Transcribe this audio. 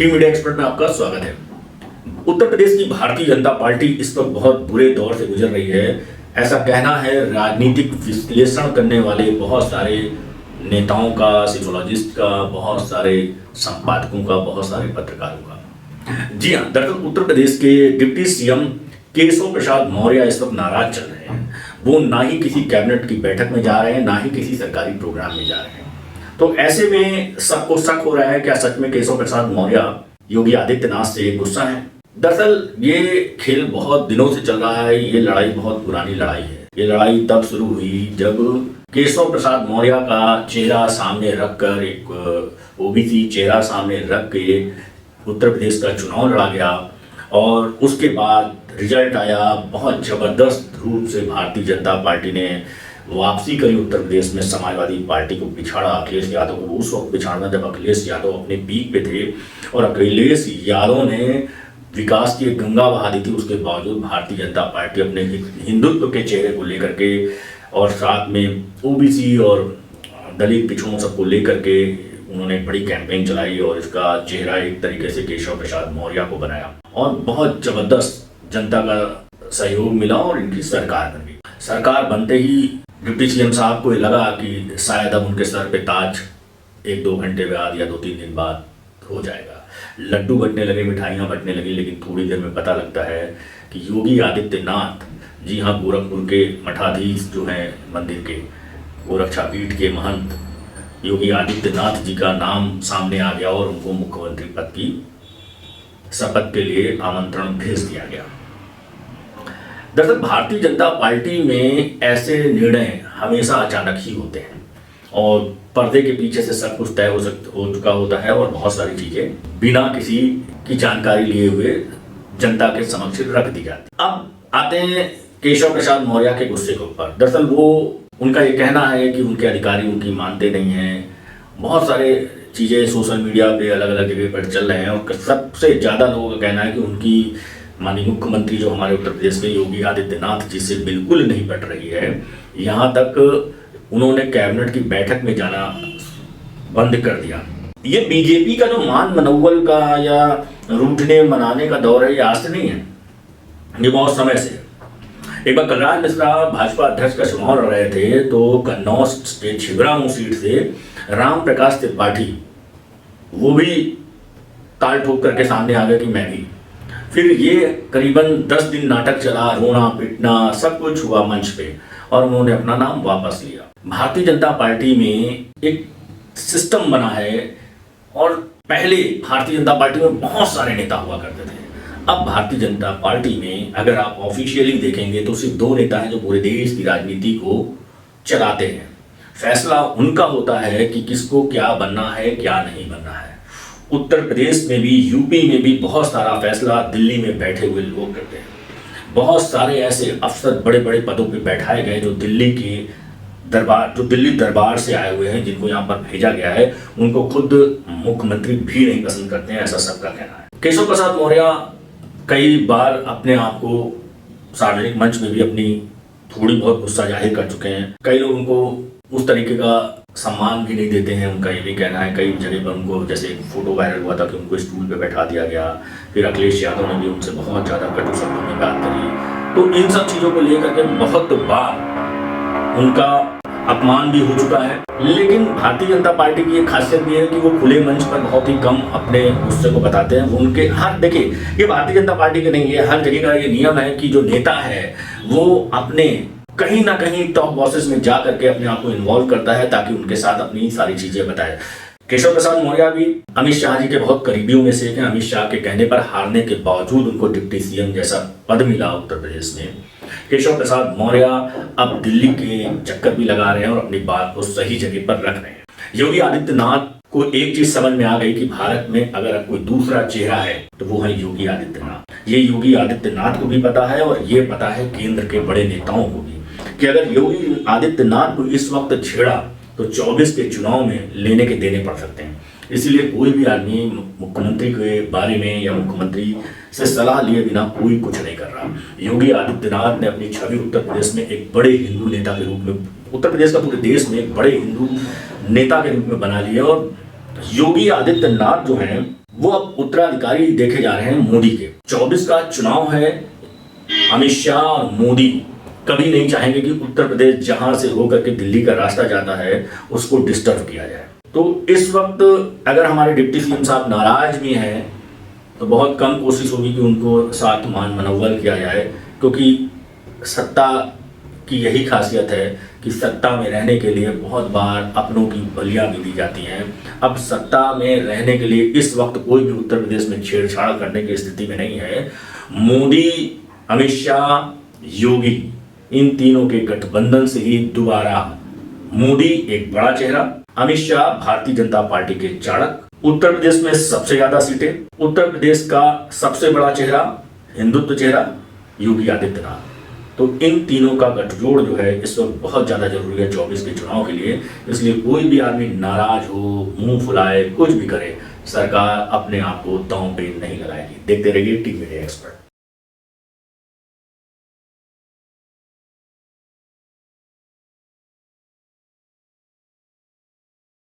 Team media expert में आपका स्वागत है। उत्तर प्रदेश की भारतीय जनता पार्टी इस वक्त बहुत बुरे दौर से गुजर रही है, ऐसा कहना है राजनीतिक विश्लेषण करने वाले बहुत सारे नेताओं का, सोशियोलॉजिस्ट का, बहुत सारे संपादकों का, बहुत सारे पत्रकारों का। जी हाँ, दरअसल उत्तर प्रदेश के डिप्टी सीएम केशव प्रसाद मौर्य इस वक्त नाराज चल रहे हैं। वो ना ही किसी कैबिनेट की बैठक में जा रहे हैं, ना ही किसी सरकारी प्रोग्राम में जा रहे हैं। तो ऐसे में सबको शक हो रहा है क्या सच में केशव प्रसाद मौर्य योगी आदित्यनाथ से गुस्सा है। दरअसल ये खेल बहुत दिनों से चल रहा है, ये लड़ाई बहुत पुरानी लड़ाई है। ये लड़ाई तब शुरू हुई जब केशव प्रसाद मौर्य का चेहरा सामने रखकर, एक ओबीसी चेहरा सामने रख के उत्तर प्रदेश का चुनाव लड़ा गया और उसके बाद रिजल्ट आया। बहुत जबरदस्त रूप से भारतीय जनता पार्टी ने वापसी करी उत्तर प्रदेश में, समाजवादी पार्टी को पिछाड़ा। अखिलेश यादव को उस वक्त पिछाड़ना जब अखिलेश यादव अपने पीक पे थे और अखिलेश यादव ने विकास की गंगा बहा दी थी। उसके बावजूद भारतीय जनता पार्टी अपने हिंदुत्व के चेहरे को लेकर के और साथ में ओबीसी और दलित पिछड़ों सबको लेकर के उन्होंने बड़ी कैंपेन चलाई और इसका चेहरा एक तरीके से केशव प्रसाद मौर्य को बनाया और बहुत जबरदस्त जनता का सहयोग मिला और इनकी सरकार बन गई। सरकार बनते ही डिप्टी सीएम साहब को लगा कि शायद अब उनके सर पे ताज 1-2 घंटे बाद या 2-3 दिन बाद हो जाएगा। लड्डू बंटने लगे, मिठाइयाँ बंटने लगी, लेकिन थोड़ी देर में पता लगता है कि योगी आदित्यनाथ, जी हाँ, गोरखपुर के मठाधीश जो हैं मंदिर के, गोरक्षा पीठ के महंत योगी आदित्यनाथ जी का नाम सामने आ गया और उनको मुख्यमंत्री पद की शपथ के लिए आमंत्रण भेज दिया गया। दरअसल भारतीय जनता पार्टी में ऐसे निर्णय हमेशा अचानक ही होते हैं और पर्दे के पीछे से सब कुछ तय हो चुका होता है और बहुत सारी चीजें बिना किसी की जानकारी लिए हुए जनता के समक्ष रख दी जाती। अब आते हैं केशव प्रसाद मौर्य के गुस्से के ऊपर। दरअसल वो उनका ये कहना है कि उनके अधिकारी उनकी मानते नहीं हैं। बहुत सारे चीजें सोशल मीडिया पे अलग अलग जगह पर चल रहे हैं और सबसे ज्यादा लोगों का कहना है कि उनकी माननीय मुख्यमंत्री जो हमारे उत्तर प्रदेश के योगी आदित्यनाथ जी से बिल्कुल नहीं पट रही है। यहाँ तक उन्होंने कैबिनेट की बैठक में जाना बंद कर दिया। ये बीजेपी का जो मान मनोबल का या रूठने मनाने का दौर है, ये आज से नहीं है, ये बहुत समय से। एक बार कलराज मिश्रा भाजपा अध्यक्ष का चुनाव लड़ रहे थे तो कन्नौज के छिबरामऊ सीट से राम प्रकाश त्रिपाठी वो भी ताल ठोक करके सामने आ गए कि मैं भी। फिर ये करीबन 10 दिन नाटक चला, रोना पीटना सब कुछ हुआ मंच पे और उन्होंने अपना नाम वापस लिया। भारतीय जनता पार्टी में एक सिस्टम बना है और पहले भारतीय जनता पार्टी में बहुत सारे नेता हुआ करते थे। अब भारतीय जनता पार्टी में अगर आप ऑफिशियली देखेंगे तो सिर्फ 2 नेता हैं जो पूरे देश की राजनीति को चलाते हैं। फैसला उनका होता है कि किसको क्या बनना है, क्या नहीं बनना है। उत्तर प्रदेश में भी, यूपी में भी बहुत सारा फैसला दिल्ली में बैठे हुए लोग करते हैं। बहुत सारे ऐसे अफसर बड़े बड़े पदों पे बैठाए गए जो दिल्ली दरबार से आए हुए हैं, जिनको यहाँ पर भेजा गया है, उनको खुद मुख्यमंत्री भी नहीं पसंद करते हैं, ऐसा सबका कहना है। केशव प्रसाद मौर्य कई बार अपने आप को सार्वजनिक मंच में भी अपनी थोड़ी बहुत गुस्सा जाहिर कर चुके हैं। कई लोग उनको उस तरीके का सम्मान भी नहीं देते हैं, उनका ये भी कहना है। कई जगह पर उनको, जैसे एक फोटो वायरल हुआ था कि उनको स्टूल पे बैठा दिया गया। फिर अखिलेश यादव ने भी उनसे बहुत ज़्यादा कटु शब्दों में बात करी। तो इन सब चीज़ों को लेकर के बहुत बार उनका अपमान भी हो चुका है। लेकिन भारतीय जनता पार्टी की एक खासियत भी है कि वो खुले मंच पर बहुत ही कम अपने गुस्से को बताते हैं। उनके हर, देखिए, ये भारतीय जनता पार्टी के नहीं है, हर जगह का ये नियम है कि जो नेता है वो अपने कहीं ना कहीं टॉप बॉसेस में जा करके अपने आप को इन्वॉल्व करता है ताकि उनके साथ अपनी सारी चीजें बताए। केशव प्रसाद मौर्य भी अमित शाह जी के बहुत करीबियों में से एक हैं। अमित शाह के कहने पर हारने के बावजूद उनको डिप्टी सीएम जैसा पद मिला उत्तर प्रदेश में। केशव प्रसाद मौर्य अब दिल्ली के चक्कर भी लगा रहे हैं और अपनी बात को सही जगह पर रख रहे हैं। योगी आदित्यनाथ को एक चीज समझ में आ गई कि भारत में अगर कोई दूसरा चेहरा है तो वो है योगी आदित्यनाथ। ये योगी आदित्यनाथ को भी पता है और ये पता है केंद्र के बड़े नेताओं को भी कि अगर योगी आदित्यनाथ को इस वक्त छेड़ा तो 24 के चुनाव में लेने के देने पड़ सकते हैं। इसीलिए कोई भी आदमी मुख्यमंत्री के बारे में या मुख्यमंत्री से सलाह लिए बिना कोई कुछ नहीं कर रहा। योगी आदित्यनाथ ने अपनी छवि उत्तर प्रदेश में एक बड़े हिंदू नेता के रूप में, उत्तर प्रदेश का पूरे देश में एक बड़े हिंदू नेता के रूप में बना ली है। और योगी आदित्यनाथ जो हैं वो अब उत्तराधिकारी देखे जा रहे हैं मोदी के। 24 का चुनाव है, अमित शाह और मोदी कभी नहीं चाहेंगे कि उत्तर प्रदेश जहां से होकर के दिल्ली का रास्ता जाता है उसको डिस्टर्ब किया जाए। तो इस वक्त अगर हमारे डिप्टी सीएम साहब नाराज भी हैं तो बहुत कम कोशिश होगी कि उनको साथ मान मनव्वल किया जाए, क्योंकि सत्ता की यही खासियत है कि सत्ता में रहने के लिए बहुत बार अपनों की बलियां भी दी जाती हैं। अब सत्ता में रहने के लिए इस वक्त कोई भी उत्तर प्रदेश में छेड़छाड़ करने की स्थिति में नहीं है। मोदी, अमित शाह, योगी, इन तीनों के गठबंधन से ही दोबारा मोदी एक बड़ा चेहरा, अमित शाह भारतीय जनता पार्टी के चाणक, उत्तर प्रदेश में सबसे ज्यादा सीटें, उत्तर प्रदेश का सबसे बड़ा चेहरा, हिंदुत्व चेहरा योगी आदित्यनाथ। तो इन तीनों का गठजोड़ जो है इस वक्त बहुत ज्यादा जरूरी है 24 के चुनाव के लिए। इसलिए कोई भी आदमी नाराज हो, मुंह फुलाए, कुछ भी करे, सरकार अपने आप को दांव पे नहीं लगाएगी। देखते रहिए टीवी मीडिया एक्सपर्ट।